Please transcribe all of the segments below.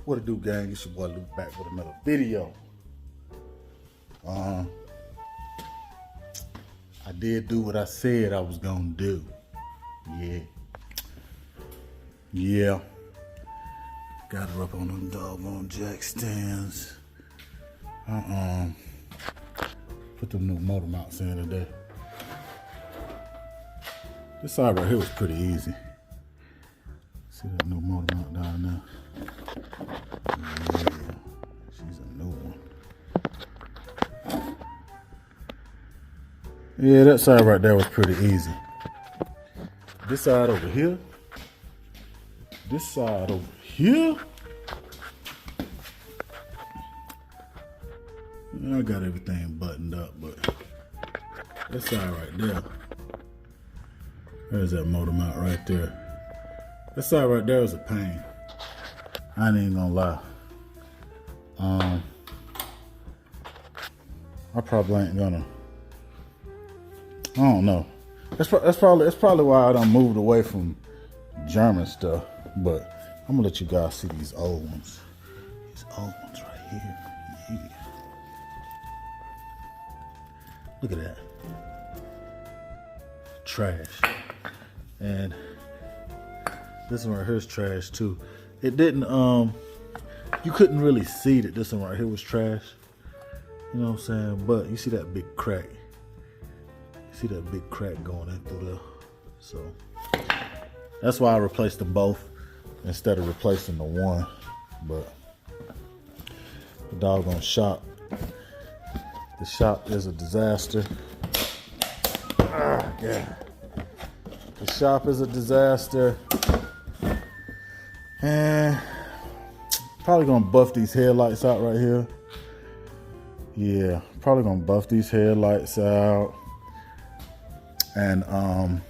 What it do, gang? It's your boy Luke back with another video. I did do what I said I was gonna do. Yeah. Got her up on them doggone jack stands. Put them new motor mounts in today. This side right here was pretty easy. See that new motor mount down there? Yeah, she's a new one. Yeah, that side right there was pretty easy. This side over here. This side over here. I got everything buttoned up, but that side right there. There's that motor mount right there. That side right there is a pain. I ain't even gonna lie. I probably ain't gonna. I don't know. That's probably why I done moved away from German stuff. But I'm gonna let you guys see these old ones. These old ones right here. Yeah. Look at that. Trash. And this one right here is trash too. It didn't, you couldn't really see that this one right here was trash. You know what I'm saying? But you see that big crack. You see that big crack going in through there. So that's why I replaced them both instead of replacing the one. But the doggone shop. The shop is a disaster. Yeah. The shop is a disaster. And probably gonna buff these headlights out right here. Yeah, probably gonna buff these headlights out. And I'm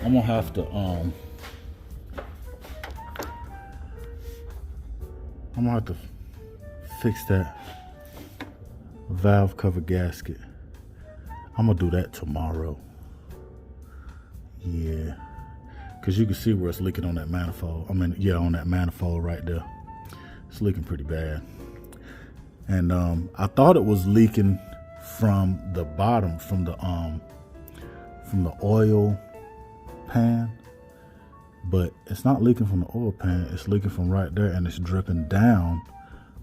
gonna have to fix that valve cover gasket. I'm gonna do that tomorrow. Yeah, because you can see where it's leaking on that manifold. I mean, yeah, on that manifold right there. It's leaking pretty bad. And I thought it was leaking from the bottom, from the oil pan, but it's not leaking from the oil pan. It's leaking from right there, and it's dripping down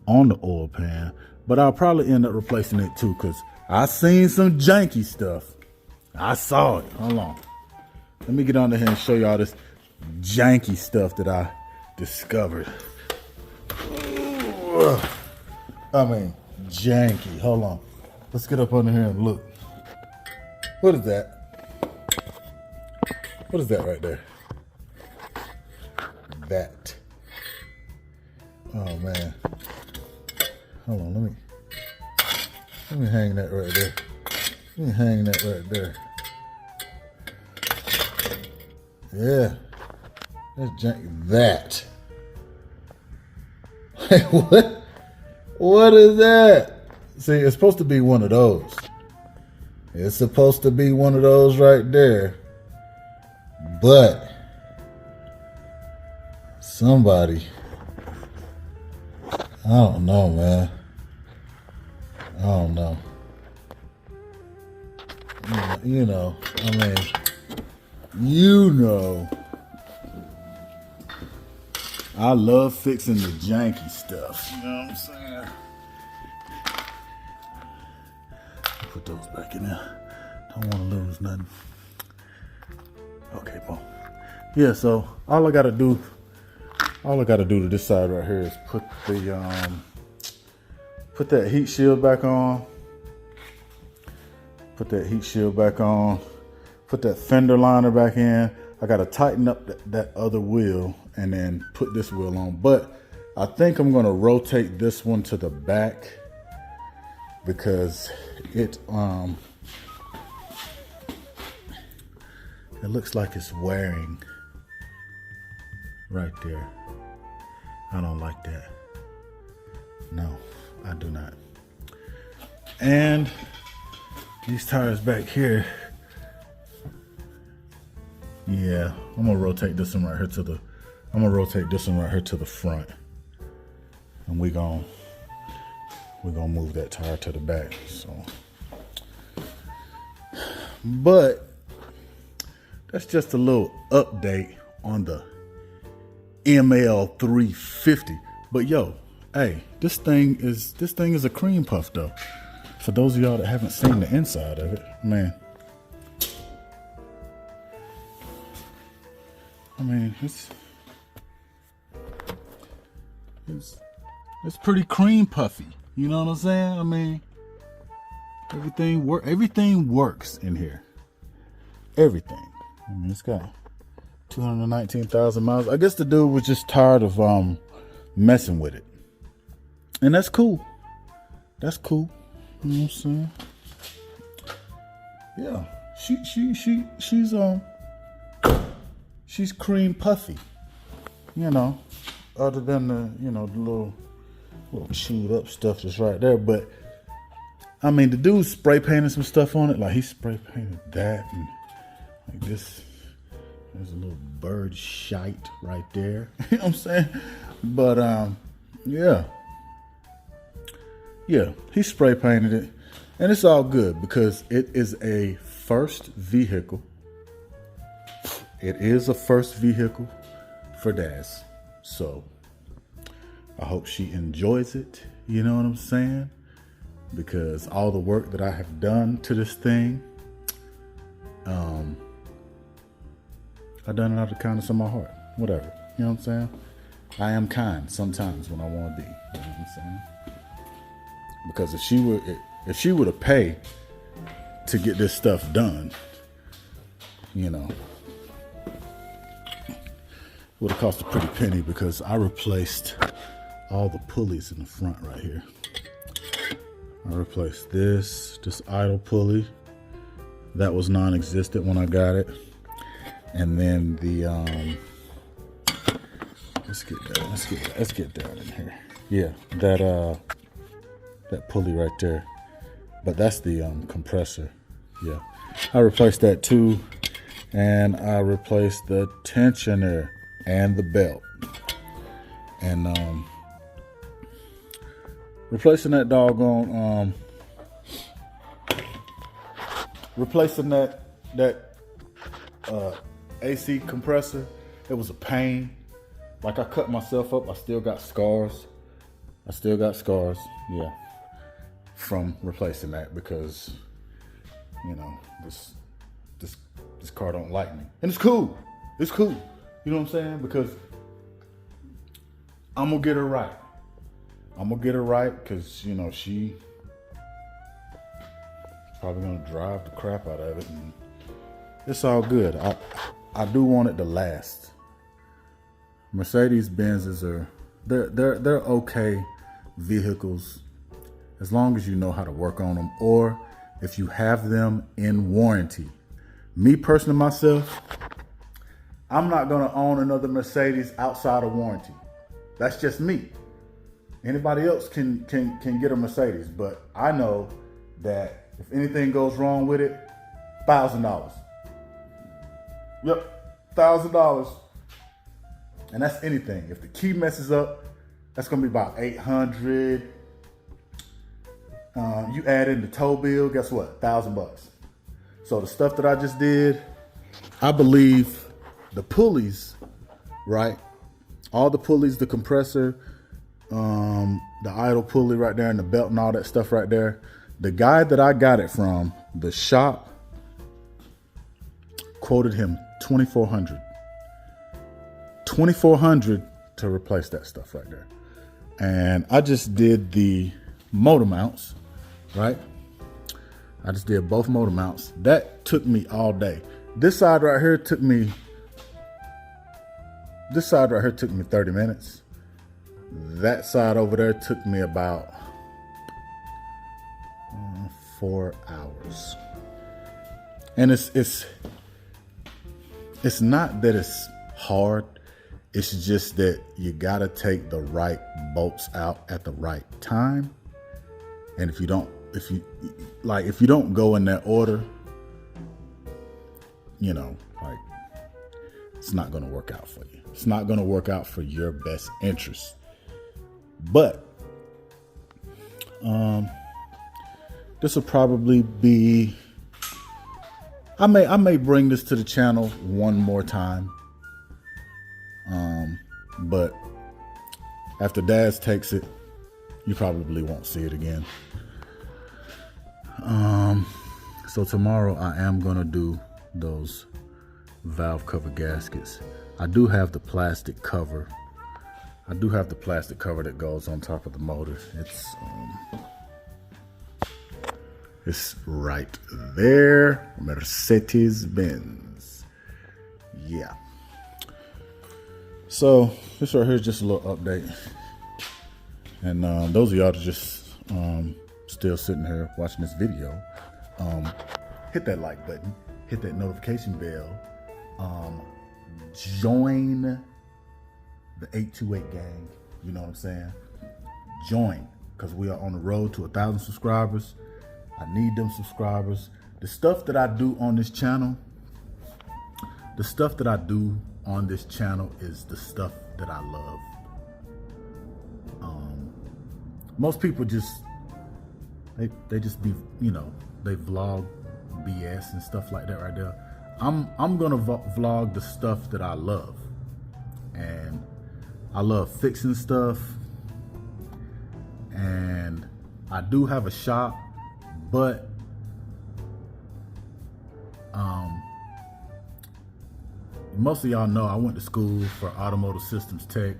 on the oil pan. But I'll probably end up replacing it too, because I seen some janky stuff. I saw it. Hold on. Let me get on here and show y'all this janky stuff that I discovered. I mean, janky. Hold on. Let's get up under here and look. What is that? What is that right there? That. Oh man. Hold on, let me hang that right there. Let me hang that right there. Yeah. That's janky. That. What? What is that? See, it's supposed to be one of those. It's supposed to be one of those right there. But somebody, I don't know, man. I don't know. You know, I mean, you know, I love fixing the janky stuff. You know what I'm saying? Put those back in there. Don't want to lose nothing. Okay, boom. Yeah, so all I gotta do to this side right here is put that heat shield back on. Put that heat shield back on. Put that fender liner back in. I gotta tighten up that other wheel and then put this wheel on. But I think I'm gonna rotate this one to the back because it looks like it's wearing right there. I don't like that. No, I do not. And these tires back here, yeah, I'm gonna rotate this one right here to I'm gonna rotate this one right here to the front, and we're gonna move that tire to the back. So, but that's just a little update on the ML 350. But yo, hey, this thing is a cream puff though. For those of y'all that haven't seen the inside of it, man. I mean, it's pretty cream puffy. You know what I'm saying? I mean, everything works in here. Everything. I mean, it's got 219,000 miles. I guess the dude was just tired of messing with it, and that's cool. That's cool. You know what I'm saying? Yeah, she's cream puffy. You know, other than the the little chewed up stuff that's right there. But I mean, the dude spray painted some stuff on it. Like he spray painted that, and like this. There's a little bird shite right there. You know what I'm saying? But yeah, he spray painted it, and it's all good because it is a first vehicle. It is a first vehicle for Daz. So I hope she enjoys it. You know what I'm saying? Because all the work that I have done to this thing, I've done it out of the kindness of my heart. Whatever. You know what I'm saying? I am kind sometimes when I want to be. You know what I'm saying? Because if she were to pay to get this stuff done, it would have cost a pretty penny, because I replaced all the pulleys in the front right here. I replaced this idle pulley that was non-existent when I got it, and then the let's get down in here. Yeah, that pulley right there, but that's the compressor. Yeah, I replaced that too, and I replaced the tensioner and the belt, and replacing that doggone replacing that AC compressor, it was a pain. Like, I cut myself up. I still got scars. Yeah, from replacing that, because this car don't like me, and it's cool. You know what I'm saying? Because I'm gonna get her right. Because she's probably gonna drive the crap out of it, and it's all good. I do want it to last. Mercedes Benzes they're okay vehicles as long as you know how to work on them, or if you have them in warranty. Me personally, myself, I'm not gonna own another Mercedes outside of warranty. That's just me. Anybody else can get a Mercedes, but I know that if anything goes wrong with it, $1,000. Yep, $1,000. And that's anything. If the key messes up, that's gonna be about $800. You add in the tow bill, guess what? $1,000. So the stuff that I just did, I believe the pulleys, right? All the pulleys, the compressor, the idle pulley right there, and the belt and all that stuff right there. The guy that I got it from, the shop, quoted him $2,400. $2,400 to replace that stuff right there. And I just did the motor mounts, right? I just did both motor mounts. That took me all day. This side right here took me 30 minutes. That side over there took me about 4 hours. And it's not that it's hard. It's just that you gotta take the right bolts out at the right time. And if you don't go in that order, it's not gonna work out for you. It's not going to work out for your best interest. But this will probably be, I may bring this to the channel one more time. But after Daz takes it, you probably won't see it again. So tomorrow I am gonna do those valve cover gaskets. I do have the plastic cover. I do have the plastic cover that goes on top of the motor. It's right there. Mercedes-Benz. Yeah. So this right here is just a little update. And those of y'all that just still sitting here watching this video, hit that like button, hit that notification bell, join the 828 gang. You know what I'm saying? Join, because we are on the road to 1,000 subscribers. I need them subscribers. The stuff that I do on this channel, is the stuff that I love. Most people just, they just be, you know, they vlog BS and stuff like that right there. I'm gonna vlog the stuff that I love. And I love fixing stuff. And I do have a shop, but most of y'all know I went to school for automotive systems tech.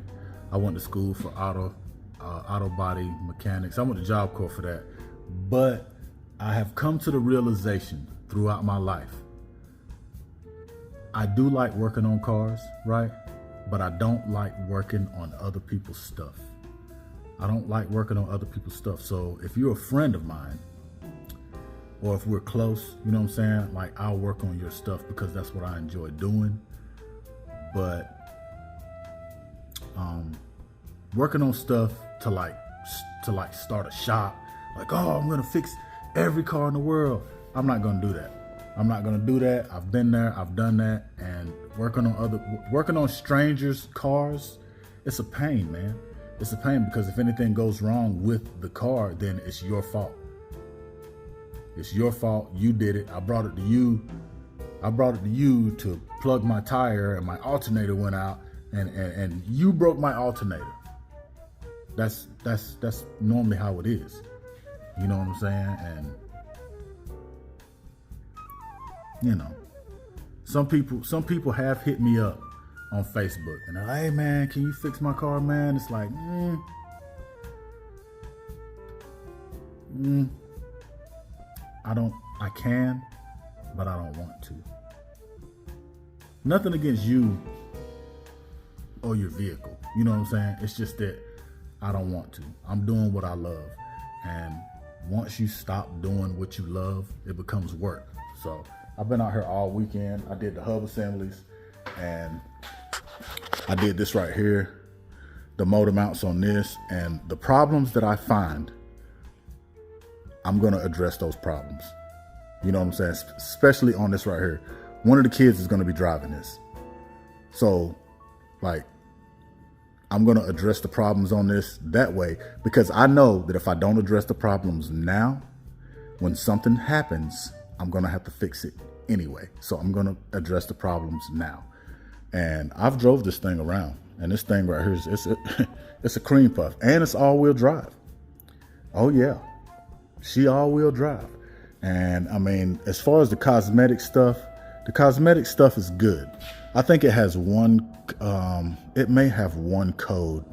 I went to school for auto body mechanics. I went to Job Corps for that. But I have come to the realization throughout my life, I do like working on cars, right? But I don't like working on other people's stuff. I don't like working on other people's stuff. So if you're a friend of mine, or if we're close, you know what I'm saying? Like, I'll work on your stuff because that's what I enjoy doing. But working on stuff to start a shop, like, oh, I'm gonna fix every car in the world. I'm not gonna do that. I'm not gonna do that. I've been there, I've done that, and working on strangers' cars, it's a pain, man. It's a pain because if anything goes wrong with the car, then it's your fault. It's your fault. You did it. I brought it to you. To plug my tire, and my alternator went out, and you broke my alternator. That's normally how it is. You know what I'm saying? And you know, some people have hit me up on Facebook and they're like, hey man, can you fix my car, man? It's like, I can, but I don't want to. Nothing against you or your vehicle. You know what I'm saying? It's just that I don't want to. I'm doing what I love. And once you stop doing what you love, it becomes work. So I've been out here all weekend. I did the hub assemblies, and I did this right here, the motor mounts on this, and the problems that I find, I'm gonna address those problems. You know what I'm saying? Especially on this right here. One of the kids is gonna be driving this. So, like, I'm gonna address the problems on this that way, because I know that if I don't address the problems now, when something happens, I'm gonna have to fix it anyway. So I'm gonna address the problems now. And I've drove this thing around, and this thing right here it's a cream puff, and it's all-wheel drive. Oh yeah, she all-wheel drive. And I mean, as far as the cosmetic stuff is good. I think it has it may have one code.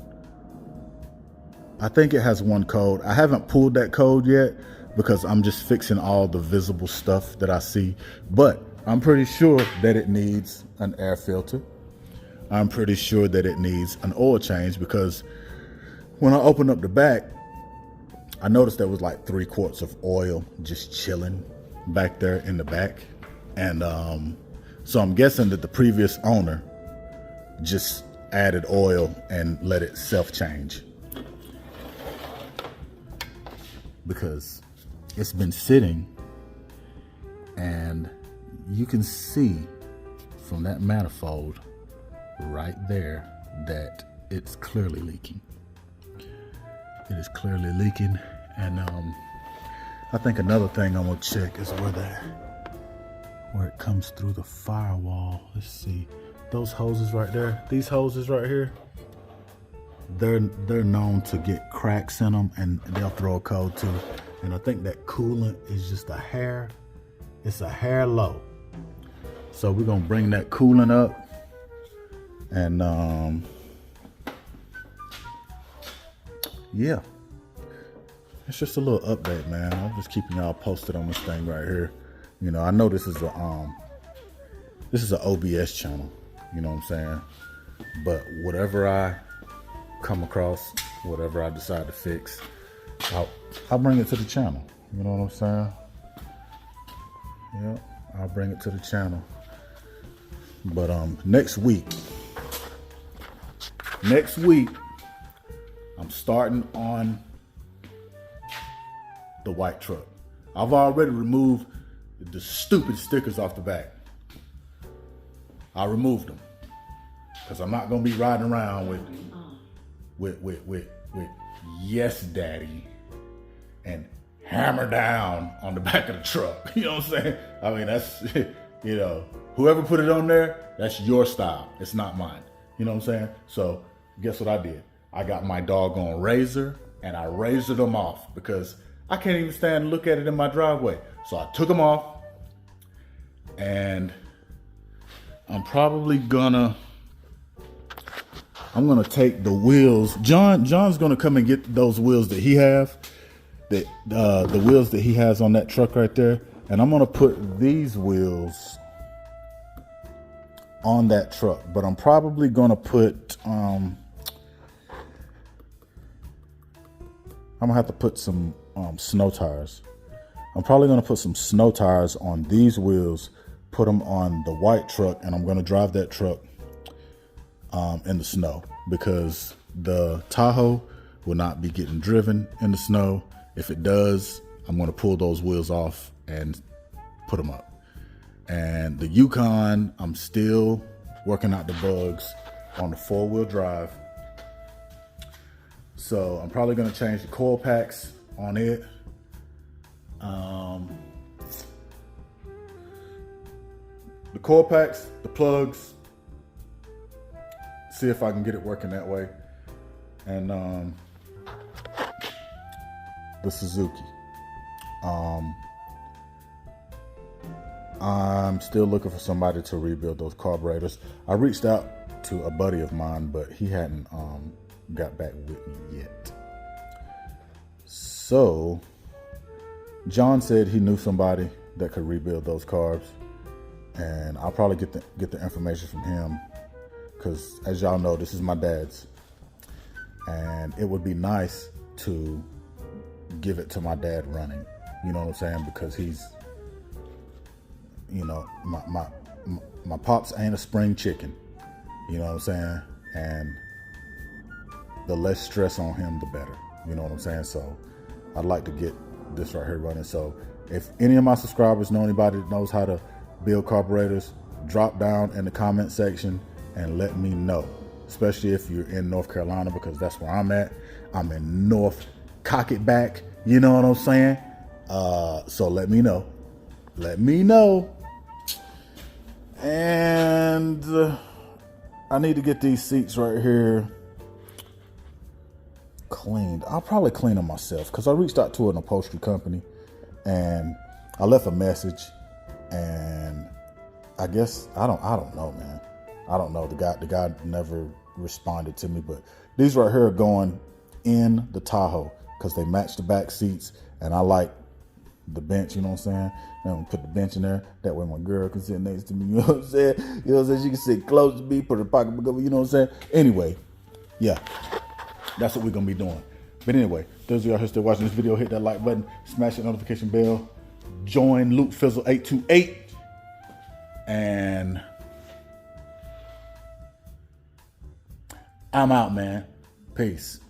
I think it has one code. I haven't pulled that code yet because I'm just fixing all the visible stuff that I see. But I'm pretty sure that it needs an air filter. I'm pretty sure that it needs an oil change, because when I opened up the back, I noticed there was like 3 quarts of oil just chilling back there in the back. And so I'm guessing that the previous owner just added oil and let it self-change, because it's been sitting, and you can see from that manifold right there that it's clearly leaking. It is clearly leaking. And I think another thing I'm gonna check is where it comes through the firewall. Let's see, those hoses right there, these hoses right here, they're known to get cracks in them, and they'll throw a code too. And I think that coolant is just a hair, it's a hair low. So we're gonna bring that coolant up, and yeah, it's just a little update, man. I'm just keeping y'all posted on this thing right here. You know, I know this is a OBS channel, you know what I'm saying? But whatever I come across, whatever I decide to fix, I'll bring it to the channel. You know what I'm saying? Yeah, I'll bring it to the channel. But next week, I'm starting on the white truck. I've already removed the stupid stickers off the back. I removed them because I'm not gonna be riding around with yes daddy and hammer down on the back of the truck. You know what I'm saying? I mean, that's, you know, whoever put it on there, that's your style. It's not mine. You know what I'm saying? So guess what I did? I got my doggone razor and I razored them off because I can't even stand and look at it in my driveway. So I took them off, and I'm probably gonna take the wheels. John's gonna come and get those wheels that he have, the wheels that he has on that truck right there, and I'm gonna put these wheels on that truck. But I'm probably gonna put I'm gonna have to put some snow tires. I'm probably gonna put some snow tires on these wheels, put them on the white truck, and I'm gonna drive that truck in the snow, because the Tahoe will not be getting driven in the snow. If it does, I'm gonna pull those wheels off and put them up. And the Yukon, I'm still working out the bugs on the 4-wheel drive. So I'm probably gonna change the coil packs on it. The coil packs, the plugs, see if I can get it working that way. And the Suzuki. I'm still looking for somebody to rebuild those carburetors. I reached out to a buddy of mine, but he hadn't got back with me yet. So John said he knew somebody that could rebuild those carbs, and I'll probably get the information from him, because as y'all know, this is my dad's, and it would be nice to give it to my dad running. You know what I'm saying? Because he's, you know, my pops ain't a spring chicken. You know what I'm saying? And the less stress on him, the better. You know what I'm saying? So I'd like to get this right here running. So if any of my subscribers know anybody that knows how to build carburetors, drop down in the comment section and let me know, especially if you're in North Carolina, because that's where I'm at. I'm in North Cocketback, you know what I'm saying? So let me know. And I need to get these seats right here cleaned. I'll probably clean them myself, because I reached out to an upholstery company and I left a message, and I guess I don't know, man. I don't know. The guy never responded to me, but these right here are going in the Tahoe because they match the back seats, and I like the bench, you know what I'm saying? And I'm gonna put the bench in there. That way my girl can sit next to me, you know what I'm saying? You know what I'm saying? She can sit close to me, put her pocketbook over, you know what I'm saying? Anyway, yeah, that's what we're gonna be doing. But anyway, those of y'all who are still watching this video, hit that like button, smash that notification bell, join Luke Fizzle 828, and I'm out, man. Peace.